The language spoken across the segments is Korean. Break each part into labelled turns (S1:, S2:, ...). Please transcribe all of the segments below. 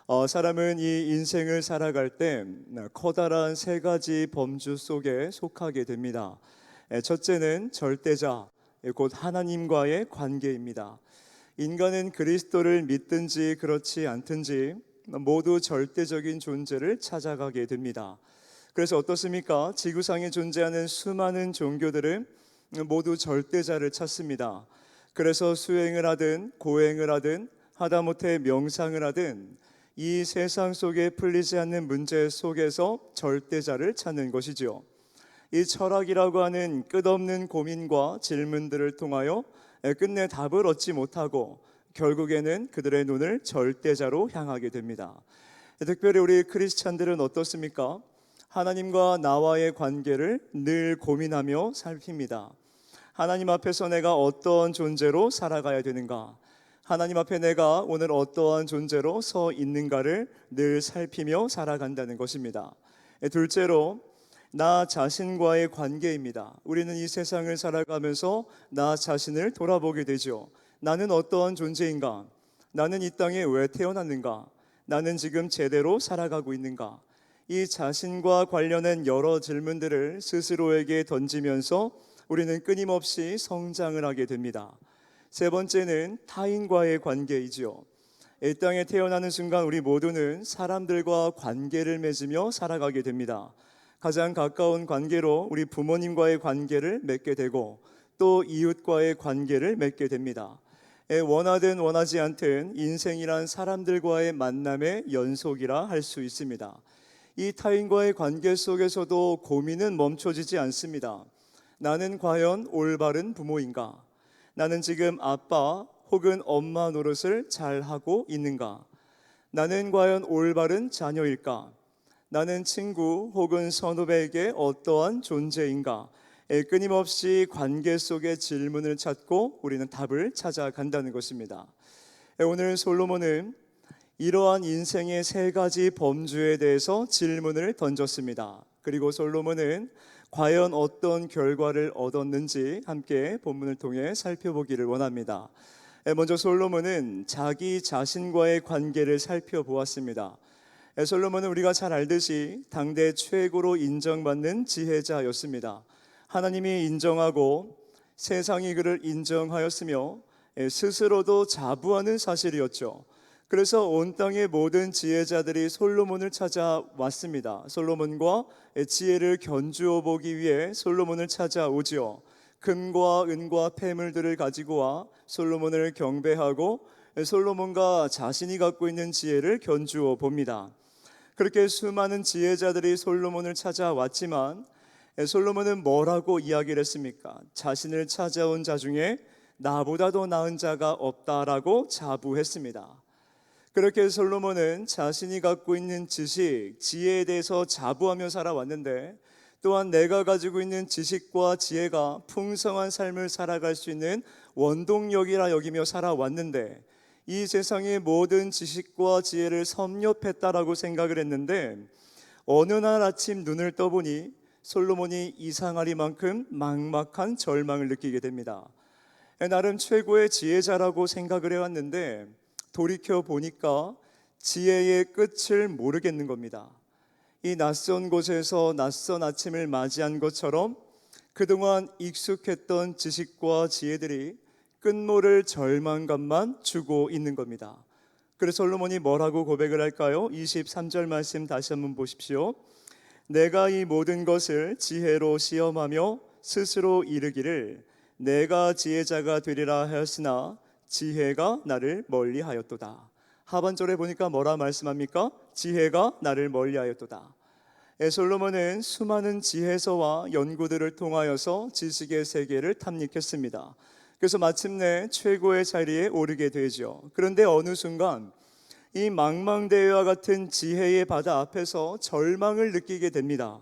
S1: 사람은 이 인생을 살아갈 때 커다란 세 가지 범주 속에 속하게 됩니다. 첫째는 절대자, 곧 하나님과의 관계입니다. 인간은 그리스도를 믿든지 그렇지 않든지 모두 절대적인 존재를 찾아가게 됩니다. 그래서 어떻습니까? 지구상에 존재하는 수많은 종교들은 모두 절대자를 찾습니다. 그래서 수행을 하든 고행을 하든 하다못해 명상을 하든 이 세상 속에 풀리지 않는 문제 속에서 절대자를 찾는 것이죠. 이 철학이라고 하는 끝없는 고민과 질문들을 통하여 끝내 답을 얻지 못하고 결국에는 그들의 눈을 절대자로 향하게 됩니다. 특별히 우리 크리스찬들은 어떻습니까? 하나님과 나와의 관계를 늘 고민하며 살핍니다. 하나님 앞에서 내가 어떤 존재로 살아가야 되는가? 하나님 앞에 내가 오늘 어떠한 존재로 서 있는가를 늘 살피며 살아간다는 것입니다. 둘째로 나 자신과의 관계입니다. 우리는 이 세상을 살아가면서 나 자신을 돌아보게 되죠. 나는 어떠한 존재인가? 나는 이 땅에 왜 태어났는가? 나는 지금 제대로 살아가고 있는가? 이 자신과 관련된 여러 질문들을 스스로에게 던지면서 우리는 끊임없이 성장을 하게 됩니다. 세 번째는 타인과의 관계이지요. 이 땅에 태어나는 순간 우리 모두는 사람들과 관계를 맺으며 살아가게 됩니다. 가장 가까운 관계로 우리 부모님과의 관계를 맺게 되고 또 이웃과의 관계를 맺게 됩니다. 원하든 원하지 않든 인생이란 사람들과의 만남의 연속이라 할 수 있습니다. 이 타인과의 관계 속에서도 고민은 멈춰지지 않습니다. 나는 과연 올바른 부모인가? 나는 지금 아빠 혹은 엄마 노릇을 잘하고 있는가? 나는 과연 올바른 자녀일까? 나는 친구 혹은 선후배에게 어떠한 존재인가? 끊임없이 관계 속의 질문을 찾고 우리는 답을 찾아간다는 것입니다. 오늘 솔로몬은 이러한 인생의 세 가지 범주에 대해서 질문을 던졌습니다. 그리고 솔로몬은 과연 어떤 결과를 얻었는지 함께 본문을 통해 살펴보기를 원합니다. 먼저 솔로몬은 자기 자신과의 관계를 살펴보았습니다. 솔로몬은 우리가 잘 알듯이 당대 최고로 인정받는 지혜자였습니다. 하나님이 인정하고 세상이 그를 인정하였으며 스스로도 자부하는 사실이었죠. 그래서 온 땅의 모든 지혜자들이 솔로몬을 찾아왔습니다. 솔로몬과 지혜를 견주어 보기 위해 솔로몬을 찾아오지요. 금과 은과 폐물들을 가지고 와 솔로몬을 경배하고 솔로몬과 자신이 갖고 있는 지혜를 견주어 봅니다. 그렇게 수많은 지혜자들이 솔로몬을 찾아왔지만 솔로몬은 뭐라고 이야기를 했습니까? 자신을 찾아온 자 중에 나보다도 나은 자가 없다라고 자부했습니다. 그렇게 솔로몬은 자신이 갖고 있는 지식, 지혜에 대해서 자부하며 살아왔는데 또한 내가 가지고 있는 지식과 지혜가 풍성한 삶을 살아갈 수 있는 원동력이라 여기며 살아왔는데 이 세상의 모든 지식과 지혜를 섭렵했다라고 생각을 했는데 어느 날 아침 눈을 떠보니 솔로몬이 이상하리만큼 막막한 절망을 느끼게 됩니다. 나름 최고의 지혜자라고 생각을 해왔는데 돌이켜 보니까 지혜의 끝을 모르겠는 겁니다. 이 낯선 곳에서 낯선 아침을 맞이한 것처럼 그동안 익숙했던 지식과 지혜들이 끝모를 절망감만 주고 있는 겁니다. 그래서 솔로몬이 뭐라고 고백을 할까요? 23절 말씀 다시 한번 보십시오. 내가 이 모든 것을 지혜로 시험하며 스스로 이르기를 내가 지혜자가 되리라 하였으나 지혜가 나를 멀리하였도다. 하반절에 보니까 뭐라 말씀합니까? 지혜가 나를 멀리하였도다. 솔로몬은 수많은 지혜서와 연구들을 통하여서 지식의 세계를 탐닉했습니다. 그래서 마침내 최고의 자리에 오르게 되죠. 그런데 어느 순간 이 망망대해와 같은 지혜의 바다 앞에서 절망을 느끼게 됩니다.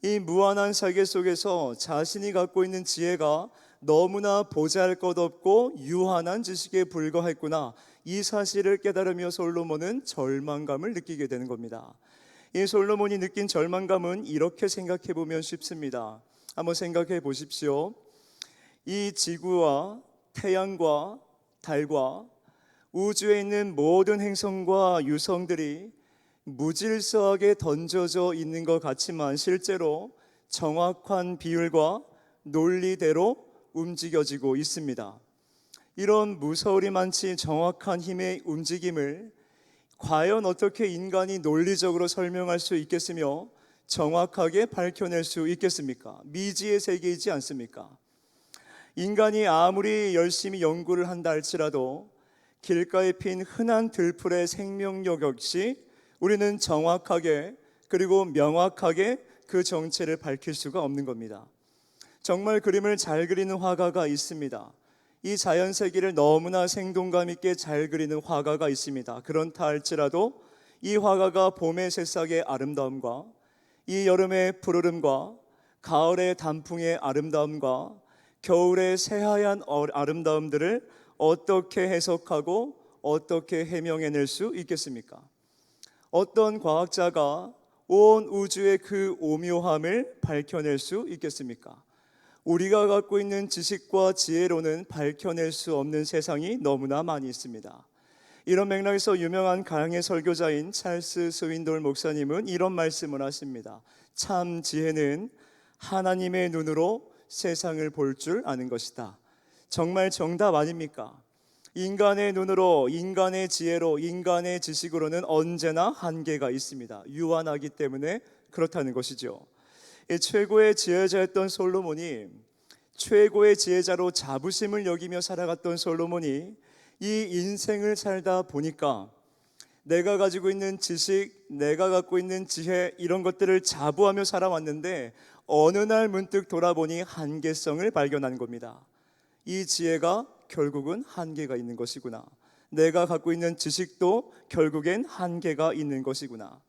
S1: 이 무한한 세계 속에서 자신이 갖고 있는 지혜가 너무나 보잘것없고 유한한 지식에 불과했구나, 이 사실을 깨달으며 솔로몬은 절망감을 느끼게 되는 겁니다. 이 솔로몬이 느낀 절망감은 이렇게 생각해 보면 쉽습니다. 한번 생각해 보십시오. 이 지구와 태양과 달과 우주에 있는 모든 행성과 유성들이 무질서하게 던져져 있는 것 같지만 실제로 정확한 비율과 논리대로 움직여지고 있습니다. 이런 무서울이만치 정확한 힘의 움직임을 과연 어떻게 인간이 논리적으로 설명할 수 있겠으며 정확하게 밝혀낼 수 있겠습니까? 미지의 세계이지 않습니까? 인간이 아무리 열심히 연구를 한다 할지라도 길가에 핀 흔한 들풀의 생명력 역시 우리는 정확하게 그리고 명확하게 그 정체를 밝힐 수가 없는 겁니다. 정말 그림을 잘 그리는 화가가 있습니다. 이 자연 세계를 너무나 생동감 있게 잘 그리는 화가가 있습니다. 그렇다 할지라도 이 화가가 봄의 새싹의 아름다움과 이 여름의 푸르름과 가을의 단풍의 아름다움과 겨울의 새하얀 아름다움들을 어떻게 해석하고 어떻게 해명해낼 수 있겠습니까? 어떤 과학자가 온 우주의 그 오묘함을 밝혀낼 수 있겠습니까? 우리가 갖고 있는 지식과 지혜로는 밝혀낼 수 없는 세상이 너무나 많이 있습니다. 이런 맥락에서 유명한 가양의 설교자인 찰스 스윈돌 목사님은 이런 말씀을 하십니다. 참 지혜는 하나님의 눈으로 세상을 볼 줄 아는 것이다. 정말 정답 아닙니까? 인간의 눈으로, 인간의 지혜로, 인간의 지식으로는 언제나 한계가 있습니다. 유한하기 때문에 그렇다는 것이죠. 최고의 지혜자였던 솔로몬이, 최고의 지혜자로 자부심을 여기며 살아갔던 솔로몬이 이 인생을 살다 보니까 내가 가지고 있는 지식, 내가 갖고 있는 지혜, 이런 것들을 자부하며 살아왔는데 어느 날 문득 돌아보니 한계성을 발견한 겁니다. 이 지혜가 결국은 한계가 있는 것이구나. 내가 갖고 있는 지식도 결국엔 한계가 있는 것이구나.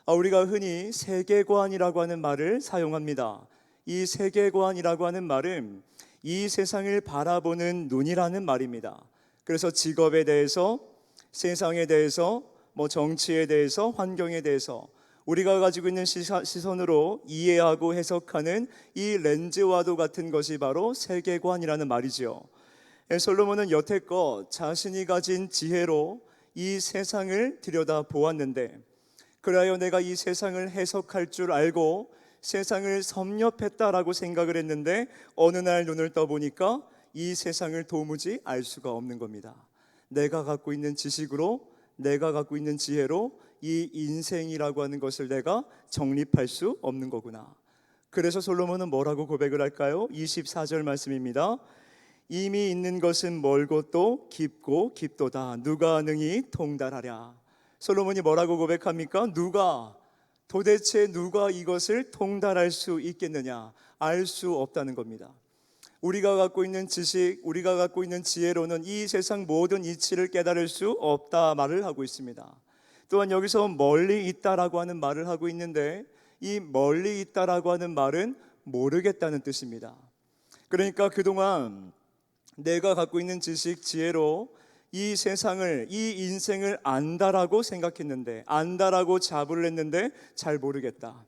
S1: 우리가 흔히 세계관이라고 하는 말을 사용합니다. 이 세계관이라고 하는 말은 이 세상을 바라보는 눈이라는 말입니다. 그래서 직업에 대해서, 세상에 대해서, 정치에 대해서, 환경에 대해서 우리가 가지고 있는 시선으로 이해하고 해석하는 이 렌즈와도 같은 것이 바로 세계관이라는 말이죠. 솔로몬은 여태껏 자신이 가진 지혜로 이 세상을 들여다보았는데, 그래야 내가 이 세상을 해석할 줄 알고 세상을 섭렵했다라고 생각을 했는데 어느 날 눈을 떠보니까 이 세상을 도무지 알 수가 없는 겁니다. 내가 갖고 있는 지식으로, 내가 갖고 있는 지혜로 이 인생이라고 하는 것을 내가 정립할 수 없는 거구나. 그래서 솔로몬은 뭐라고 고백을 할까요? 24절 말씀입니다. 이미 있는 것은 멀고 또 깊고 깊도다. 누가 능히 통달하랴. 솔로몬이 뭐라고 고백합니까? 도대체 누가 이것을 통달할 수 있겠느냐? 알 수 없다는 겁니다. 우리가 갖고 있는 지식, 우리가 갖고 있는 지혜로는 이 세상 모든 이치를 깨달을 수 없다 말을 하고 있습니다. 또한 여기서 멀리 있다라고 하는 말을 하고 있는데, 이 멀리 있다라고 하는 말은 모르겠다는 뜻입니다. 그러니까 그동안 내가 갖고 있는 지식, 지혜로 이 세상을, 이 인생을 안다라고 생각했는데, 안다라고 자부를 했는데 잘 모르겠다.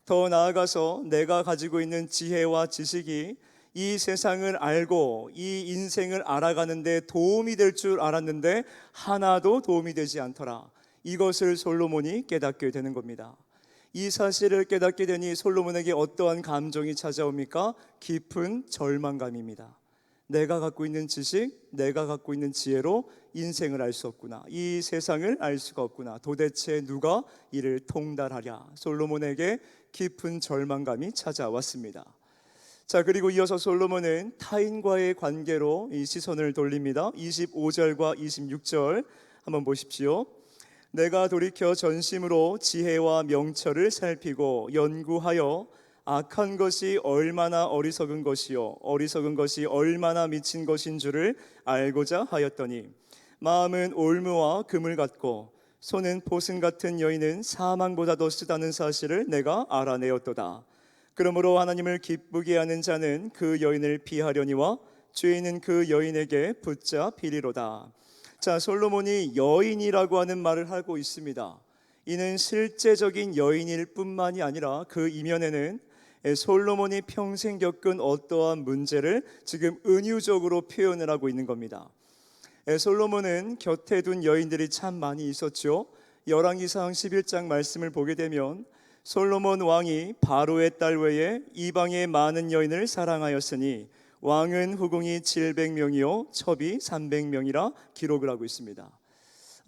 S1: 더 나아가서 내가 가지고 있는 지혜와 지식이 이 세상을 알고 이 인생을 알아가는 데 도움이 될 줄 알았는데 하나도 도움이 되지 않더라. 이것을 솔로몬이 깨닫게 되는 겁니다. 이 사실을 깨닫게 되니 솔로몬에게 어떠한 감정이 찾아옵니까? 깊은 절망감입니다. 내가 갖고 있는 지식, 내가 갖고 있는 지혜로 인생을 알 수 없구나. 이 세상을 알 수가 없구나. 도대체 누가 이를 통달하랴. 솔로몬에게 깊은 절망감이 찾아왔습니다. 자, 그리고 이어서 솔로몬은 타인과의 관계로 이 시선을 돌립니다. 25절과 26절 한번 보십시오. 내가 돌이켜 전심으로 지혜와 명철을 살피고 연구하여 악한 것이 얼마나 어리석은 것이요 어리석은 것이 얼마나 미친 것인 줄을 알고자 하였더니 마음은 올무와 금을 같고 손은 포승 같은 여인은 사망보다 더 쓰다는 사실을 내가 알아내었도다. 그러므로 하나님을 기쁘게 하는 자는 그 여인을 피하려니와 죄인은 그 여인에게 붙잡히리로다. 자, 솔로몬이 여인이라고 하는 말을 하고 있습니다. 이는 실제적인 여인일 뿐만이 아니라 그 이면에는 솔로몬이 평생 겪은 어떠한 문제를 지금 은유적으로 표현을 하고 있는 겁니다. 솔로몬은 곁에 둔 여인들이 참 많이 있었죠. 열왕기상 11장 말씀을 보게 되면 솔로몬 왕이 바로의 딸 외에 이방의 많은 여인을 사랑하였으니 왕은 후궁이 700명이요 첩이 300명이라 기록을 하고 있습니다.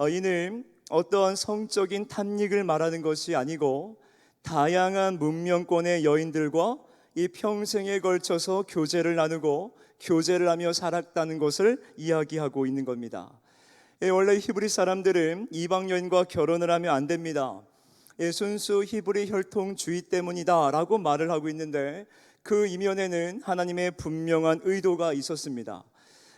S1: 이는 어떠한 성적인 탐닉을 말하는 것이 아니고 다양한 문명권의 여인들과 이 평생에 걸쳐서 교제를 나누고 교제를 하며 살았다는 것을 이야기하고 있는 겁니다. 원래 히브리 사람들은 이방 여인과 결혼을 하면 안 됩니다. 순수 히브리 혈통주의 때문이다 라고 말을 하고 있는데 그 이면에는 하나님의 분명한 의도가 있었습니다.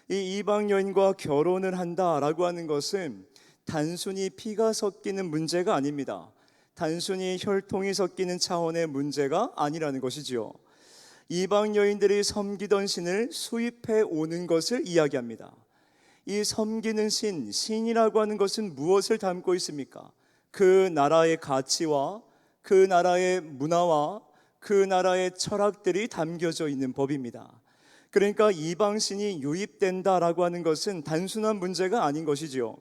S1: 이 이방 여인과 결혼을 한다라고 하는 것은 단순히 피가 섞이는 문제가 아닙니다. 단순히 혈통이 섞이는 차원의 문제가 아니라는 것이지요. 이방 여인들이 섬기던 신을 수입해 오는 것을 이야기합니다. 이 섬기는 신이라고 하는 것은 무엇을 담고 있습니까? 그 나라의 가치와 그 나라의 문화와 그 나라의 철학들이 담겨져 있는 법입니다. 그러니까 이방신이 유입된다라고 하는 것은 단순한 문제가 아닌 것이지요.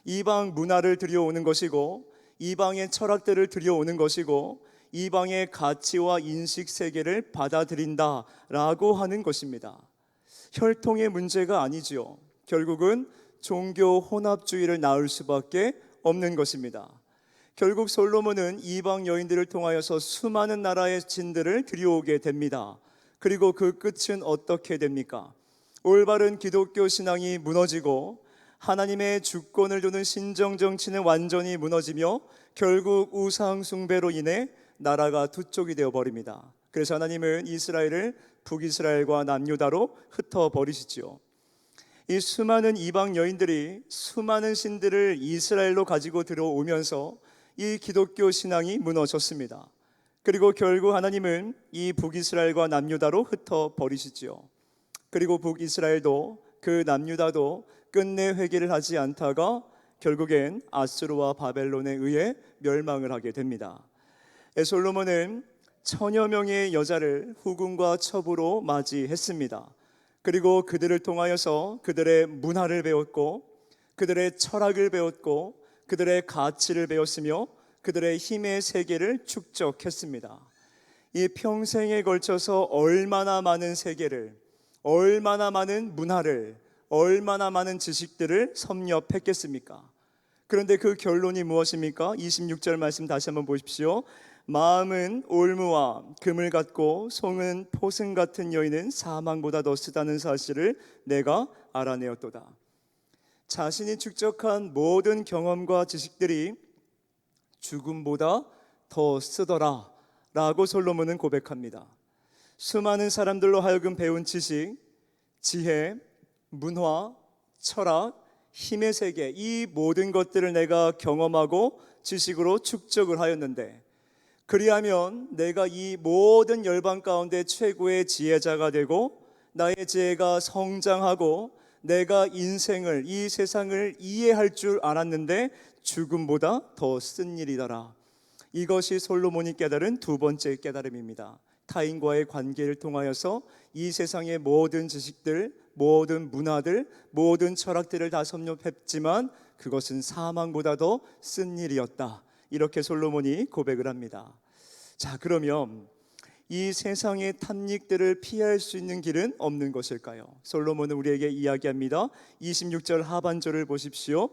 S1: 이방 문화를 들여오는 것이고 이방의 철학들을 들여오는 것이고 이방의 가치와 인식 세계를 받아들인다라고 하는 것입니다. 혈통의 문제가 아니지요. 결국은 종교 혼합주의를 낳을 수밖에 없는 것입니다. 결국 솔로몬은 이방 여인들을 통하여서 수많은 나라의 신들을 들여오게 됩니다. 그리고 그 끝은 어떻게 됩니까? 올바른 기독교 신앙이 무너지고 하나님의 주권을 두는 신정 정치는 완전히 무너지며 결국 우상 숭배로 인해 나라가 두 쪽이 되어 버립니다. 그래서 하나님은 이스라엘을 북이스라엘과 남유다로 흩어 버리시지요. 이 수많은 이방 여인들이 수많은 신들을 이스라엘로 가지고 들어오면서 이 기독교 신앙이 무너졌습니다. 그리고 결국 하나님은 이 북이스라엘과 남유다로 흩어 버리시지요. 그리고 북이스라엘도 그 남유다도 끝내 회개를 하지 않다가 결국엔 아수르와 바벨론에 의해 멸망을 하게 됩니다. 솔로몬은 천여 명의 여자를 후궁과 첩으로 맞이했습니다. 그리고 그들을 통하여서 그들의 문화를 배웠고 그들의 철학을 배웠고 그들의 가치를 배웠으며 그들의 힘의 세계를 축적했습니다. 이 평생에 걸쳐서 얼마나 많은 세계를, 얼마나 많은 문화를, 얼마나 많은 지식들을 섭렵했겠습니까? 그런데 그 결론이 무엇입니까? 26절 말씀 다시 한번 보십시오. 마음은 올무와 금을 같고 송은 포승 같은 여인은 사망보다 더 쓰다는 사실을 내가 알아내었도다. 자신이 축적한 모든 경험과 지식들이 죽음보다 더 쓰더라 라고 솔로몬은 고백합니다. 수많은 사람들로 하여금 배운 지식, 지혜, 문화, 철학, 힘의 세계, 이 모든 것들을 내가 경험하고 지식으로 축적을 하였는데 그리하면 내가 이 모든 열방 가운데 최고의 지혜자가 되고 나의 지혜가 성장하고 내가 인생을, 이 세상을 이해할 줄 알았는데 죽음보다 더 쓴 일이더라. 이것이 솔로몬이 깨달은 두 번째 깨달음입니다. 타인과의 관계를 통하여서 이 세상의 모든 지식들, 모든 문화들, 모든 철학들을 다 섭렵했지만 그것은 사망보다 더 쓴 일이었다. 이렇게 솔로몬이 고백을 합니다. 자, 그러면 이 세상의 탐닉들을 피할 수 있는 길은 없는 것일까요? 솔로몬은 우리에게 이야기합니다. 26절 하반절을 보십시오.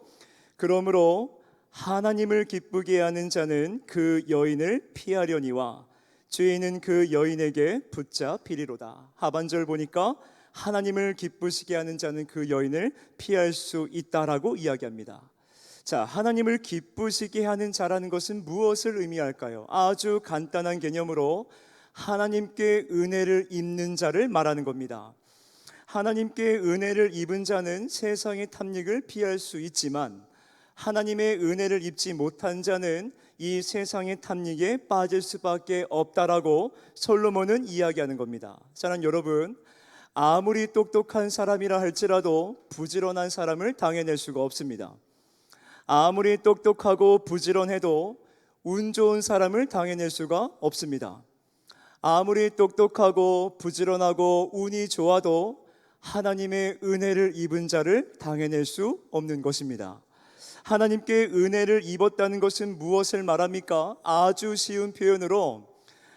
S1: 그러므로 하나님을 기쁘게 하는 자는 그 여인을 피하려니와 죄인은 그 여인에게 붙잡히리로다. 하반절 보니까 하나님을 기쁘시게 하는 자는 그 여인을 피할 수 있다라고 이야기합니다. 자, 하나님을 기쁘시게 하는 자라는 것은 무엇을 의미할까요? 아주 간단한 개념으로 하나님께 은혜를 입는 자를 말하는 겁니다. 하나님께 은혜를 입은 자는 세상의 탐닉을 피할 수 있지만 하나님의 은혜를 입지 못한 자는 이 세상의 탐닉에 빠질 수밖에 없다라고 솔로몬은 이야기하는 겁니다. 사랑하는 여러분, 아무리 똑똑한 사람이라 할지라도 부지런한 사람을 당해낼 수가 없습니다. 아무리 똑똑하고 부지런해도 운 좋은 사람을 당해낼 수가 없습니다. 아무리 똑똑하고 부지런하고 운이 좋아도 하나님의 은혜를 입은 자를 당해낼 수 없는 것입니다. 하나님께 은혜를 입었다는 것은 무엇을 말합니까? 아주 쉬운 표현으로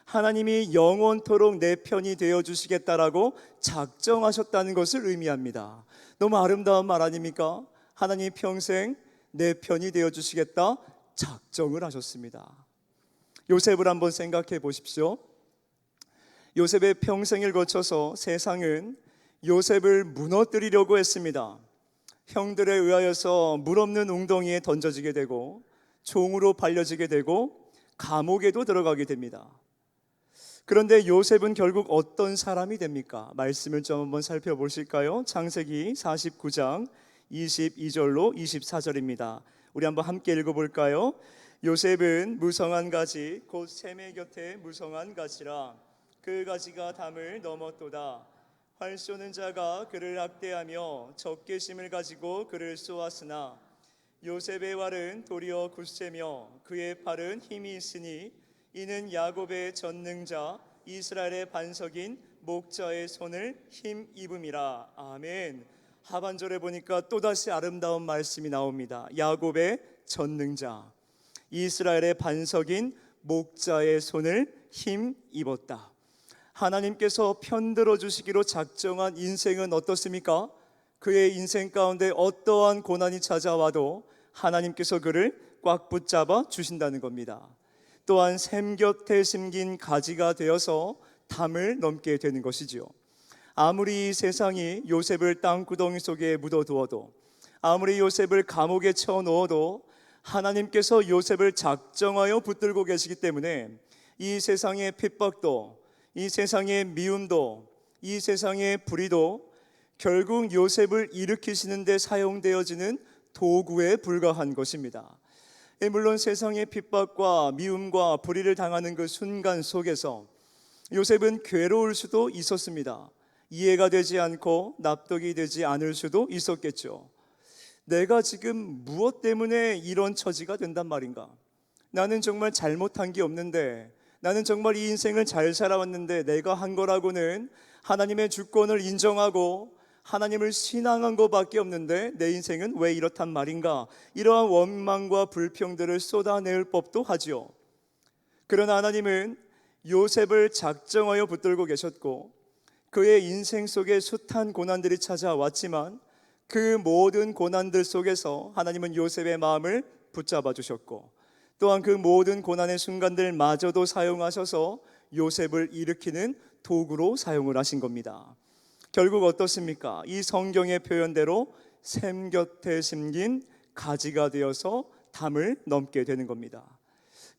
S1: 하나님이 영원토록 내 편이 되어 주시겠다라고 작정하셨다는 것을 의미합니다. 너무 아름다운 말 아닙니까? 하나님이 평생 내 편이 되어 주시겠다 작정을 하셨습니다. 요셉을 한번 생각해 보십시오. 요셉의 평생을 거쳐서 세상은 요셉을 무너뜨리려고 했습니다. 형들에 의하여서 물없는 웅덩이에 던져지게 되고 종으로 팔려지게 되고 감옥에도 들어가게 됩니다. 그런데 요셉은 결국 어떤 사람이 됩니까? 말씀을 좀 한번 살펴보실까요? 창세기 49장 22절로 24절입니다. 우리 한번 함께 읽어볼까요? 요셉은 무성한 가지 곧 샘의 곁에 무성한 가지라 그 가지가 담을 넘었도다. 활 쏘는 자가 그를 학대하며 적개심을 가지고 그를 쏘았으나 요셉의 활은 도리어 굳세며 그의 팔은 힘이 있으니 이는 야곱의 전능자 이스라엘의 반석인 목자의 손을 힘입음이라. 아멘. 하반절에 보니까 또다시 아름다운 말씀이 나옵니다. 야곱의 전능자 이스라엘의 반석인 목자의 손을 힘입었다. 하나님께서 편들어 주시기로 작정한 인생은 어떻습니까? 그의 인생 가운데 어떠한 고난이 찾아와도 하나님께서 그를 꽉 붙잡아 주신다는 겁니다. 또한 샘 곁에 심긴 가지가 되어서 담을 넘게 되는 것이지요. 아무리 세상이 요셉을 땅구덩이 속에 묻어두어도, 아무리 요셉을 감옥에 쳐넣어도 하나님께서 요셉을 작정하여 붙들고 계시기 때문에 이 세상의 핍박도, 이 세상의 미움도, 이 세상의 불의도 결국 요셉을 일으키시는 데 사용되어지는 도구에 불과한 것입니다. 물론 세상의 핍박과 미움과 불의를 당하는 그 순간 속에서 요셉은 괴로울 수도 있었습니다. 이해가 되지 않고 납득이 되지 않을 수도 있었겠죠. 내가 지금 무엇 때문에 이런 처지가 된단 말인가? 나는 정말 잘못한 게 없는데, 나는 정말 이 인생을 잘 살아왔는데 내가 한 거라고는 하나님의 주권을 인정하고 하나님을 신앙한 것밖에 없는데 내 인생은 왜 이렇단 말인가? 이러한 원망과 불평들을 쏟아낼 법도 하지요. 그러나 하나님은 요셉을 작정하여 붙들고 계셨고 그의 인생 속에 숱한 고난들이 찾아왔지만 그 모든 고난들 속에서 하나님은 요셉의 마음을 붙잡아 주셨고 또한 그 모든 고난의 순간들마저도 사용하셔서 요셉을 일으키는 도구로 사용을 하신 겁니다. 결국 어떻습니까? 이 성경의 표현대로 샘 곁에 심긴 가지가 되어서 담을 넘게 되는 겁니다.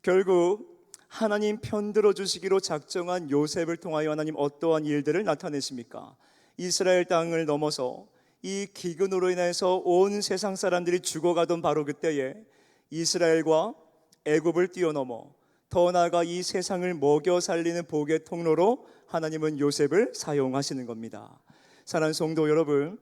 S1: 결국 하나님 편들어 주시기로 작정한 요셉을 통하여 하나님 어떠한 일들을 나타내십니까? 이스라엘 땅을 넘어서 이 기근으로 인해서 온 세상 사람들이 죽어가던 바로 그때에 이스라엘과 애굽을 뛰어넘어 더 나아가 이 세상을 먹여 살리는 복의 통로로 하나님은 요셉을 사용하시는 겁니다. 사랑하는 성도 여러분,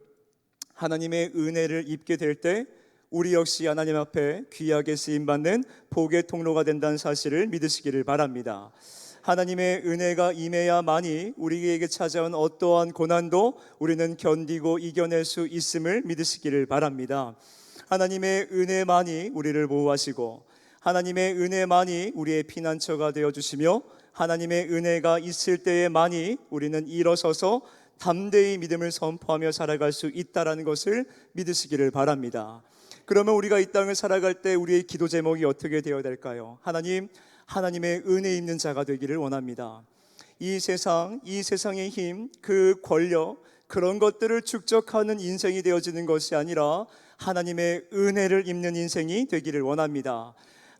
S1: 하나님의 은혜를 입게 될 때 우리 역시 하나님 앞에 귀하게 쓰임받는 복의 통로가 된다는 사실을 믿으시기를 바랍니다. 하나님의 은혜가 임해야만이 우리에게 찾아온 어떠한 고난도 우리는 견디고 이겨낼 수 있음을 믿으시기를 바랍니다. 하나님의 은혜만이 우리를 보호하시고 하나님의 은혜만이 우리의 피난처가 되어주시며 하나님의 은혜가 있을 때에만이 우리는 일어서서 담대히 믿음을 선포하며 살아갈 수 있다는 것을 믿으시기를 바랍니다. 그러면 우리가 이 땅을 살아갈 때 우리의 기도 제목이 어떻게 되어야 될까요? 하나님, 하나님의 은혜 있는 자가 되기를 원합니다. 이 세상, 이 세상의 힘, 그 권력, 그런 것들을 축적하는 인생이 되어지는 것이 아니라 하나님의 은혜를 입는 인생이 되기를 원합니다.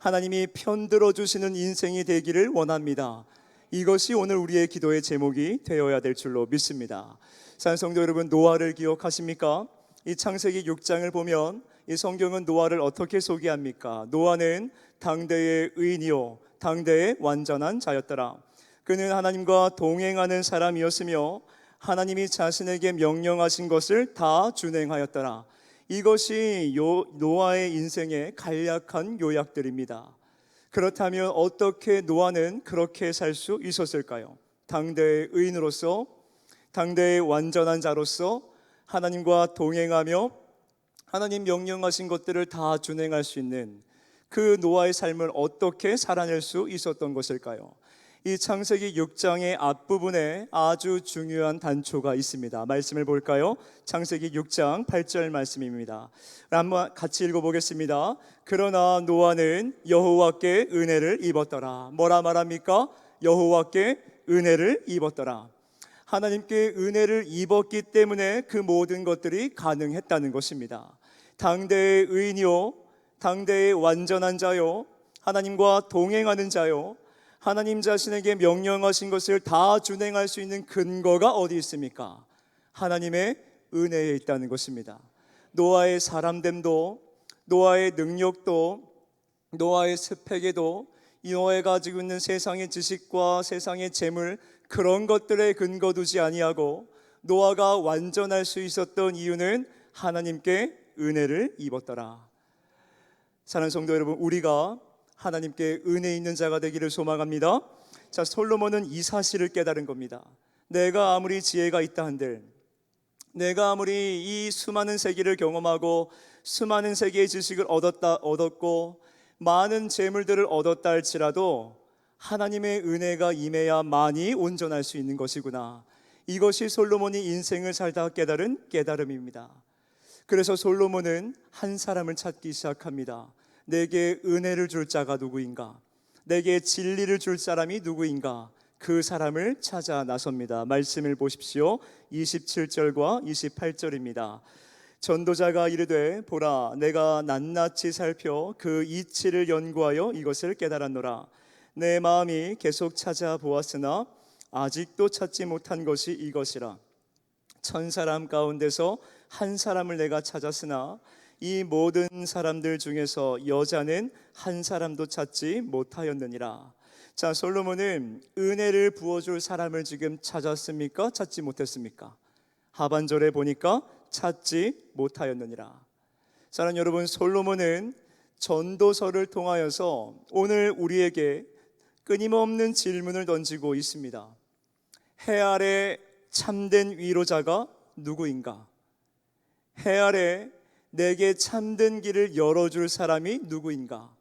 S1: 하나님이 편들어 주시는 인생이 되기를 원합니다. 이것이 오늘 우리의 기도의 제목이 되어야 될 줄로 믿습니다. 사랑하는 성도 여러분, 노아를 기억하십니까? 이 창세기 6장을 보면 이 성경은 노아를 어떻게 소개합니까? 노아는 당대의 의인이요 당대의 완전한 자였더라. 그는 하나님과 동행하는 사람이었으며 하나님이 자신에게 명령하신 것을 다 준행하였더라. 이것이 노아의 인생의 간략한 요약들입니다. 그렇다면 어떻게 노아는 그렇게 살 수 있었을까요? 당대의 의인으로서, 당대의 완전한 자로서 하나님과 동행하며 하나님 명령하신 것들을 다 준행할 수 있는 그 노아의 삶을 어떻게 살아낼 수 있었던 것일까요? 이 창세기 6장의 앞부분에 아주 중요한 단초가 있습니다. 말씀을 볼까요? 창세기 6장 8절 말씀입니다. 한번 같이 읽어보겠습니다. 그러나 노아는 여호와께 은혜를 입었더라. 뭐라 말합니까? 여호와께 은혜를 입었더라. 하나님께 은혜를 입었기 때문에 그 모든 것들이 가능했다는 것입니다. 당대의 의인이요, 당대의 완전한 자요, 하나님과 동행하는 자요, 하나님 자신에게 명령하신 것을 다 준행할 수 있는 근거가 어디 있습니까? 하나님의 은혜에 있다는 것입니다. 노아의 사람됨도, 노아의 능력도, 노아의 스펙에도, 이 노아가 가지고 있는 세상의 지식과 세상의 재물, 그런 것들에 근거 두지 아니하고 노아가 완전할 수 있었던 이유는 하나님께 은혜를 입었더라. 사랑하는 성도 여러분, 우리가 하나님께 은혜 있는 자가 되기를 소망합니다. 자, 솔로몬은 이 사실을 깨달은 겁니다. 내가 아무리 지혜가 있다 한들, 내가 아무리 이 수많은 세계를 경험하고 수많은 세계의 지식을 얻었고 많은 재물들을 얻었다 할지라도 하나님의 은혜가 임해야만이 온전할 수 있는 것이구나. 이것이 솔로몬이 인생을 살다 깨달은 깨달음입니다. 그래서 솔로몬은 한 사람을 찾기 시작합니다. 내게 은혜를 줄 자가 누구인가? 내게 진리를 줄 사람이 누구인가? 그 사람을 찾아 나섭니다. 말씀을 보십시오. 27절과 28절입니다. 전도자가 이르되 보라, 내가 낱낱이 살펴 그 이치를 연구하여 이것을 깨달았노라. 내 마음이 계속 찾아보았으나 아직도 찾지 못한 것이 이것이라. 천 사람 가운데서 한 사람을 내가 찾았으나 이 모든 사람들 중에서 여자는 한 사람도 찾지 못하였느니라. 자, 솔로몬은 은혜를 부어줄 사람을 지금 찾았습니까? 찾지 못했습니까? 하반절에 보니까 찾지 못하였느니라. 사랑하는 여러분, 솔로몬은 전도서를 통하여서 오늘 우리에게 끊임없는 질문을 던지고 있습니다. 해 아래 참된 위로자가 누구인가? 해 아래 내게 참된 길을 열어줄 사람이 누구인가?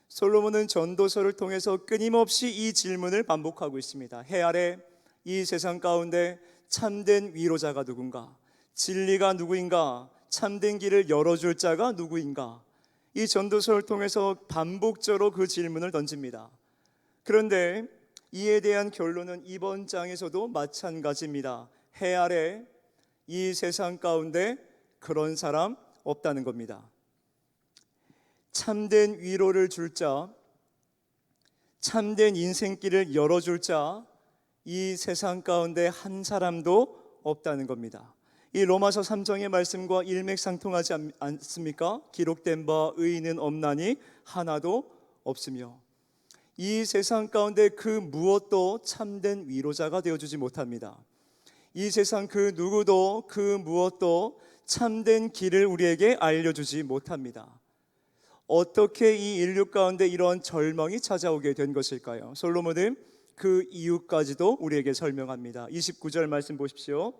S1: 솔로몬은 전도서를 통해서 끊임없이 이 질문을 반복하고 있습니다. 해 아래 이 세상 가운데 참된 위로자가 누군가? 진리가 누구인가? 참된 길을 열어줄 자가 누구인가? 이 전도서를 통해서 반복적으로 그 질문을 던집니다. 그런데 이에 대한 결론은 이번 장에서도 마찬가지입니다. 해 아래 이 세상 가운데 그런 사람 없다는 겁니다. 참된 위로를 줄 자, 참된 인생길을 열어줄 자, 이 세상 가운데 한 사람도 없다는 겁니다. 이 로마서 3장의 말씀과 일맥상통하지 않습니까? 기록된 바 의인은 없나니 하나도 없으며, 이 세상 가운데 그 무엇도 참된 위로자가 되어주지 못합니다. 이 세상 그 누구도 그 무엇도 참된 길을 우리에게 알려주지 못합니다. 어떻게 이 인류 가운데 이러한 절망이 찾아오게 된 것일까요? 솔로몬은 그 이유까지도 우리에게 설명합니다. 29절 말씀 보십시오.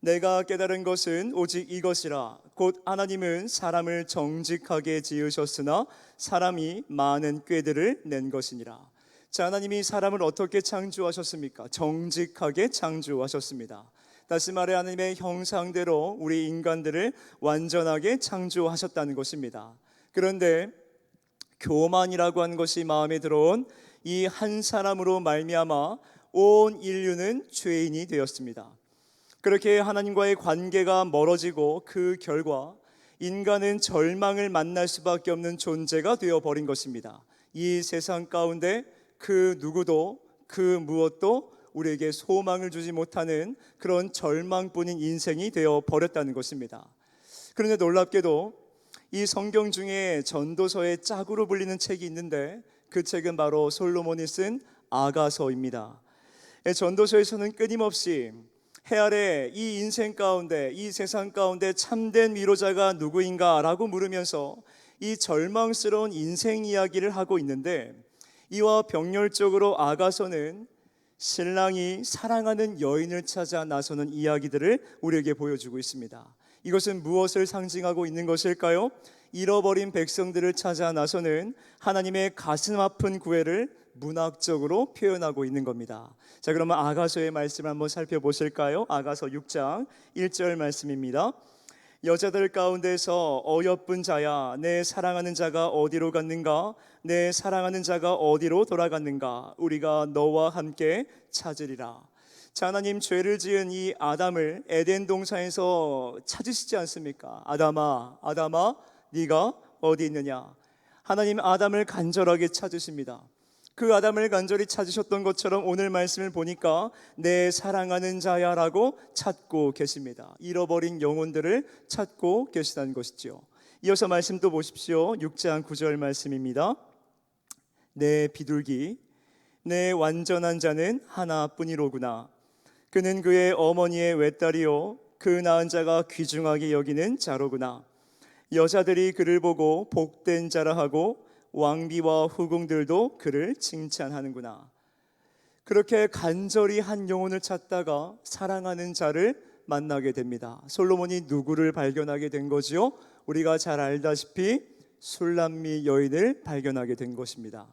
S1: 내가 깨달은 것은 오직 이것이라. 곧 하나님은 사람을 정직하게 지으셨으나 사람이 많은 꾀들을 낸 것이니라. 자, 하나님이 사람을 어떻게 창조하셨습니까? 정직하게 창조하셨습니다. 다시 말해 하나님의 형상대로 우리 인간들을 완전하게 창조하셨다는 것입니다. 그런데 교만이라고 하는 것이 마음에 들어온 이 한 사람으로 말미암아 온 인류는 죄인이 되었습니다. 그렇게 하나님과의 관계가 멀어지고 그 결과 인간은 절망을 만날 수밖에 없는 존재가 되어버린 것입니다. 이 세상 가운데 그 누구도 그 무엇도 우리에게 소망을 주지 못하는 그런 절망뿐인 인생이 되어버렸다는 것입니다. 그런데 놀랍게도 이 성경 중에 전도서의 짝으로 불리는 책이 있는데 그 책은 바로 솔로몬이 쓴 아가서입니다. 전도서에서는 끊임없이 해 아래 이 인생 가운데 이 세상 가운데 참된 위로자가 누구인가 라고 물으면서 이 절망스러운 인생 이야기를 하고 있는데, 이와 병렬적으로 아가서는 신랑이 사랑하는 여인을 찾아 나서는 이야기들을 우리에게 보여주고 있습니다. 이것은 무엇을 상징하고 있는 것일까요? 잃어버린 백성들을 찾아 나서는 하나님의 가슴 아픈 구애를 문학적으로 표현하고 있는 겁니다. 자, 그러면 아가서의 말씀을 한번 살펴보실까요? 아가서 6장 1절 말씀입니다. 여자들 가운데서 어여쁜 자야, 내 사랑하는 자가 어디로 갔는가? 내 사랑하는 자가 어디로 돌아갔는가? 우리가 너와 함께 찾으리라. 자, 하나님 죄를 지은 이 아담을 에덴 동산에서 찾으시지 않습니까? 아담아, 아담아, 네가 어디 있느냐? 하나님 아담을 간절하게 찾으십니다. 그 아담을 간절히 찾으셨던 것처럼 오늘 말씀을 보니까 내 사랑하는 자야라고 찾고 계십니다. 잃어버린 영혼들을 찾고 계시다는 것이죠. 이어서 말씀 또 보십시오. 6장 9절 말씀입니다. 내 비둘기, 내 완전한 자는 하나뿐이로구나. 그는 그의 어머니의 외딸이요 그 낳은 자가 귀중하게 여기는 자로구나. 여자들이 그를 보고 복된 자라 하고 왕비와 후궁들도 그를 칭찬하는구나. 그렇게 간절히 한 영혼을 찾다가 사랑하는 자를 만나게 됩니다. 솔로몬이 누구를 발견하게 된 거지요? 우리가 잘 알다시피 술람미 여인을 발견하게 된 것입니다.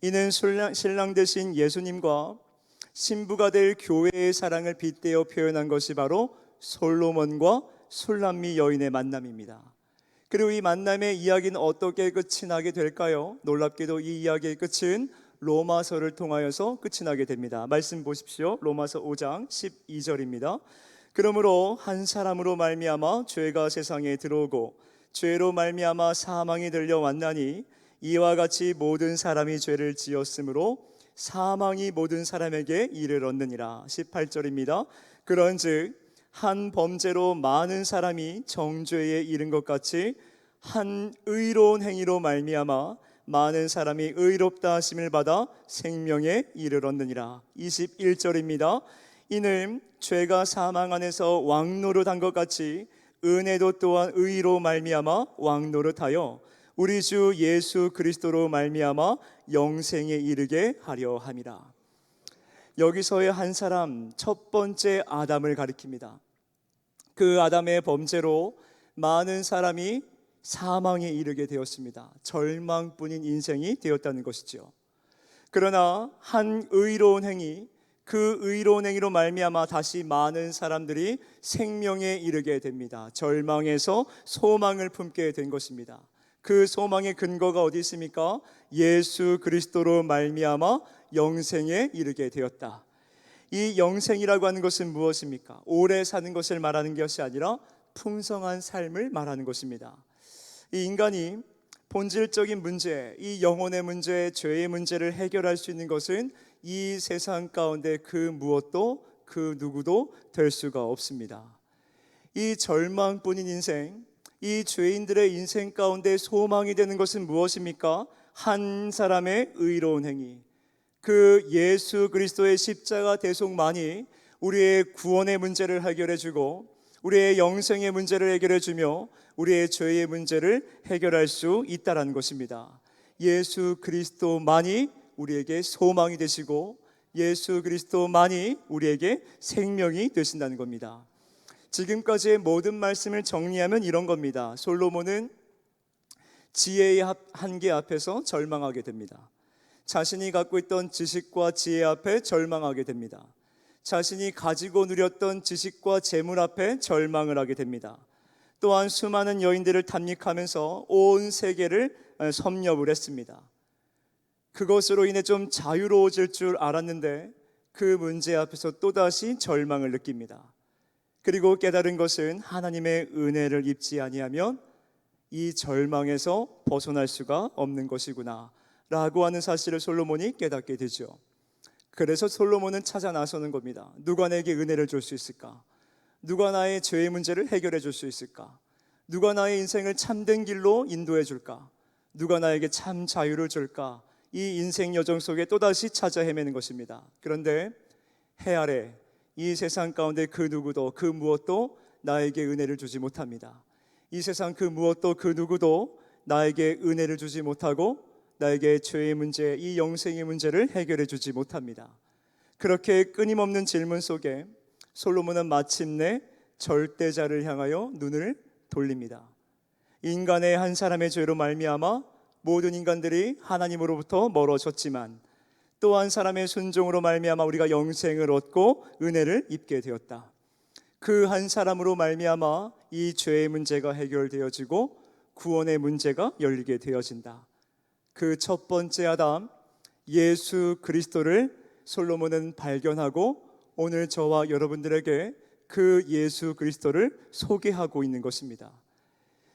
S1: 이는 신랑 되신 예수님과 신부가 될 교회의 사랑을 빗대어 표현한 것이 바로 솔로몬과 술람미 여인의 만남입니다. 그리고 이 만남의 이야기는 어떻게 끝이 나게 될까요? 놀랍게도 이 이야기의 끝은 로마서를 통하여서 끝이 나게 됩니다. 말씀 보십시오. 로마서 5장 12절입니다. 그러므로 한 사람으로 말미암아 죄가 세상에 들어오고 죄로 말미암아 사망이 들려왔나니 이와 같이 모든 사람이 죄를 지었으므로 사망이 모든 사람에게 이르렀느니라. 18절입니다. 그런즉 한 범죄로 많은 사람이 정죄에 이른 것 같이 한 의로운 행위로 말미암아 많은 사람이 의롭다 하심을 받아 생명에 이르렀느니라. 21절입니다. 이는 죄가 사망 안에서 왕노릇한 것 같이 은혜도 또한 의로 말미암아 왕노릇하여 우리 주 예수 그리스도로 말미암아 영생에 이르게 하려 함이라. 여기서의 한 사람, 첫 번째 아담을 가리킵니다. 그 아담의 범죄로 많은 사람이 사망에 이르게 되었습니다. 절망뿐인 인생이 되었다는 것이죠. 그러나 한 의로운 행위, 그 의로운 행위로 말미암아 다시 많은 사람들이 생명에 이르게 됩니다. 절망에서 소망을 품게 된 것입니다. 그 소망의 근거가 어디 있습니까? 예수 그리스도로 말미암아 영생에 이르게 되었다. 이 영생이라고 하는 것은 무엇입니까? 오래 사는 것을 말하는 것이 아니라 풍성한 삶을 말하는 것입니다. 이 인간이 본질적인 문제, 이 영혼의 문제, 죄의 문제를 해결할 수 있는 것은 이 세상 가운데 그 무엇도 그 누구도 될 수가 없습니다. 이 절망뿐인 인생, 이 죄인들의 인생 가운데 소망이 되는 것은 무엇입니까? 한 사람의 의로운 행위, 그 예수 그리스도의 십자가 대속만이 우리의 구원의 문제를 해결해 주고 우리의 영생의 문제를 해결해 주며 우리의 죄의 문제를 해결할 수 있다는 것입니다. 예수 그리스도만이 우리에게 소망이 되시고 예수 그리스도만이 우리에게 생명이 되신다는 겁니다. 지금까지의 모든 말씀을 정리하면 이런 겁니다. 솔로몬은 지혜의 한계 앞에서 절망하게 됩니다. 자신이 갖고 있던 지식과 지혜 앞에 절망하게 됩니다. 자신이 가지고 누렸던 지식과 재물 앞에 절망을 하게 됩니다. 또한 수많은 여인들을 탐닉하면서 온 세계를 섭렵을 했습니다. 그것으로 인해 좀 자유로워질 줄 알았는데 그 문제 앞에서 또다시 절망을 느낍니다. 그리고 깨달은 것은 하나님의 은혜를 입지 아니하면 이 절망에서 벗어날 수가 없는 것이구나 라고 하는 사실을 솔로몬이 깨닫게 되죠. 그래서 솔로몬은 찾아 나서는 겁니다. 누가 내게 은혜를 줄 수 있을까? 누가 나의 죄의 문제를 해결해 줄 수 있을까? 누가 나의 인생을 참된 길로 인도해 줄까? 누가 나에게 참 자유를 줄까? 이 인생 여정 속에 또다시 찾아 헤매는 것입니다. 그런데 해 아래 이 세상 가운데 그 누구도 그 무엇도 나에게 은혜를 주지 못합니다. 이 세상 그 무엇도 그 누구도 나에게 은혜를 주지 못하고 나에게 죄의 문제, 이 영생의 문제를 해결해 주지 못합니다. 그렇게 끊임없는 질문 속에 솔로몬은 마침내 절대자를 향하여 눈을 돌립니다. 인간의 한 사람의 죄로 말미암아 모든 인간들이 하나님으로부터 멀어졌지만 또 한 사람의 순종으로 말미암아 우리가 영생을 얻고 은혜를 입게 되었다. 그 한 사람으로 말미암아 이 죄의 문제가 해결되어지고 구원의 문제가 열리게 되어진다. 그 첫 번째 아담 예수 그리스도를 솔로몬은 발견하고 오늘 저와 여러분들에게 그 예수 그리스도를 소개하고 있는 것입니다.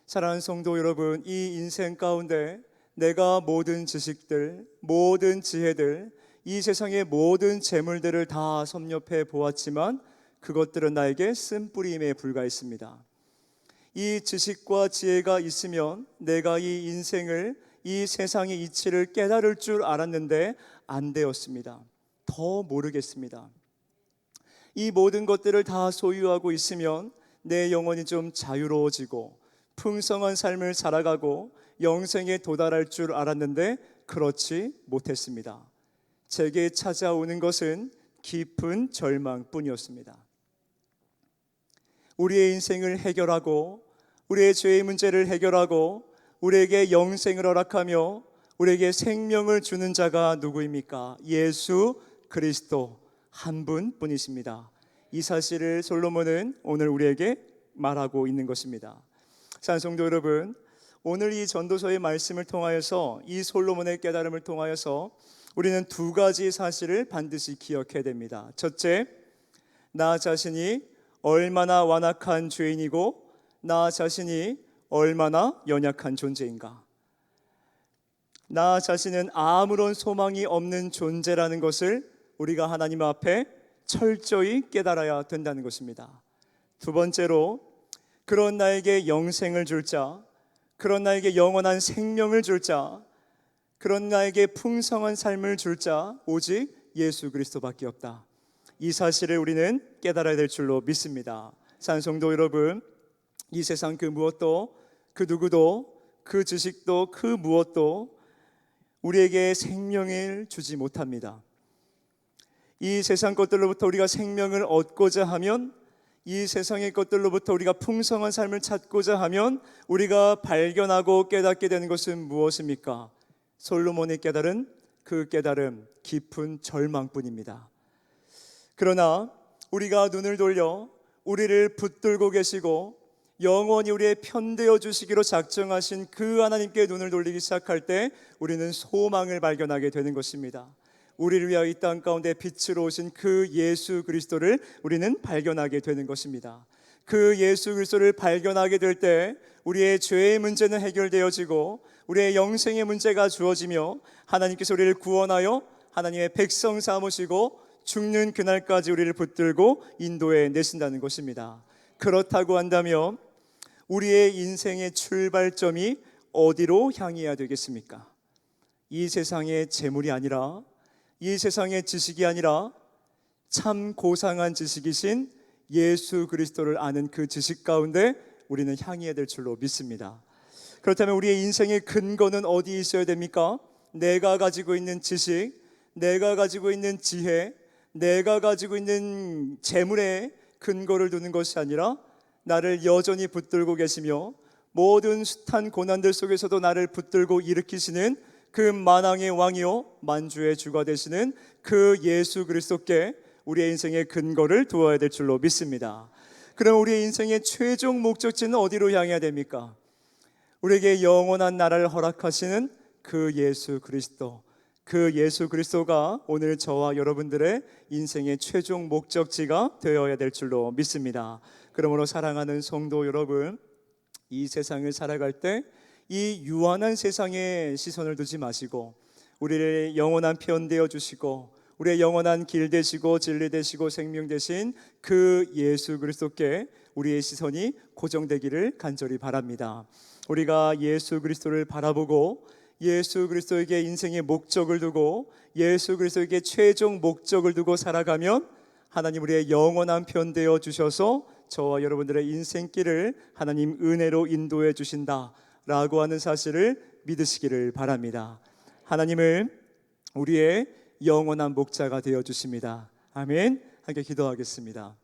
S1: 사랑하는 성도 여러분, 이 인생 가운데 내가 모든 지식들, 모든 지혜들, 이 세상의 모든 재물들을 다 섭렵해 보았지만 그것들은 나에게 쓴뿌림에 불과했습니다. 이 지식과 지혜가 있으면 내가 이 인생을, 이 세상의 이치를 깨달을 줄 알았는데 안 되었습니다. 더 모르겠습니다. 이 모든 것들을 다 소유하고 있으면 내 영혼이 좀 자유로워지고 풍성한 삶을 살아가고 영생에 도달할 줄 알았는데 그렇지 못했습니다. 제게 찾아오는 것은 깊은 절망뿐이었습니다. 우리의 인생을 해결하고 우리의 죄의 문제를 해결하고 우리에게 영생을 허락하며 우리에게 생명을 주는 자가 누구입니까? 예수 그리스도 한 분뿐이십니다. 이 사실을 솔로몬은 오늘 우리에게 말하고 있는 것입니다. 사랑하는 성도 여러분, 오늘 이 전도서의 말씀을 통하여서 이 솔로몬의 깨달음을 통하여서 우리는 두 가지 사실을 반드시 기억해야 됩니다. 첫째, 나 자신이 얼마나 완악한 죄인이고 나 자신이 얼마나 연약한 존재인가. 나 자신은 아무런 소망이 없는 존재라는 것을 우리가 하나님 앞에 철저히 깨달아야 된다는 것입니다. 두 번째로, 그런 나에게 영생을 줄 자, 그런 나에게 영원한 생명을 줄 자, 그런 나에게 풍성한 삶을 줄 자 오직 예수 그리스도밖에 없다. 이 사실을 우리는 깨달아야 될 줄로 믿습니다. 사랑하는 성도 여러분, 이 세상 그 무엇도, 그 누구도, 그 지식도, 그 무엇도 우리에게 생명을 주지 못합니다. 이 세상 것들로부터 우리가 생명을 얻고자 하면, 이 세상의 것들로부터 우리가 풍성한 삶을 찾고자 하면 우리가 발견하고 깨닫게 되는 것은 무엇입니까? 솔로몬이 깨달은 그 깨달음, 깊은 절망뿐입니다. 그러나 우리가 눈을 돌려 우리를 붙들고 계시고 영원히 우리의 편되어 주시기로 작정하신 그 하나님께 눈을 돌리기 시작할 때 우리는 소망을 발견하게 되는 것입니다. 우리를 위하여 이 땅 가운데 빛으로 오신 그 예수 그리스도를 우리는 발견하게 되는 것입니다. 그 예수 그리스도를 발견하게 될 때 우리의 죄의 문제는 해결되어지고 우리의 영생의 문제가 주어지며 하나님께서 우리를 구원하여 하나님의 백성 삼으시고 죽는 그날까지 우리를 붙들고 인도해 내신다는 것입니다. 그렇다고 한다면 우리의 인생의 출발점이 어디로 향해야 되겠습니까? 이 세상의 재물이 아니라, 이 세상의 지식이 아니라 참 고상한 지식이신 예수 그리스도를 아는 그 지식 가운데 우리는 향해야 될 줄로 믿습니다. 그렇다면 우리의 인생의 근거는 어디에 있어야 됩니까? 내가 가지고 있는 지식, 내가 가지고 있는 지혜, 내가 가지고 있는 재물에 근거를 두는 것이 아니라 나를 여전히 붙들고 계시며 모든 숱한 고난들 속에서도 나를 붙들고 일으키시는 그 만왕의 왕이요 만주의 주가 되시는 그 예수 그리스도께 우리의 인생의 근거를 두어야 될 줄로 믿습니다. 그럼 우리의 인생의 최종 목적지는 어디로 향해야 됩니까? 우리에게 영원한 나라를 허락하시는 그 예수 그리스도, 그 예수 그리스도가 오늘 저와 여러분들의 인생의 최종 목적지가 되어야 될 줄로 믿습니다. 그러므로 사랑하는 성도 여러분, 이 세상을 살아갈 때 이 유한한 세상에 시선을 두지 마시고 우리를 영원한 편 되어 주시고 우리의 영원한 길 되시고 진리 되시고 생명 되신 그 예수 그리스도께 우리의 시선이 고정되기를 간절히 바랍니다. 우리가 예수 그리스도를 바라보고 예수 그리스도에게 인생의 목적을 두고 예수 그리스도에게 최종 목적을 두고 살아가면 하나님 우리의 영원한 편 되어 주셔서 저와 여러분들의 인생길을 하나님 은혜로 인도해 주신다라고 하는 사실을 믿으시기를 바랍니다. 하나님을 우리의 영원한 목자가 되어 주십니다. 아멘. 함께 기도하겠습니다.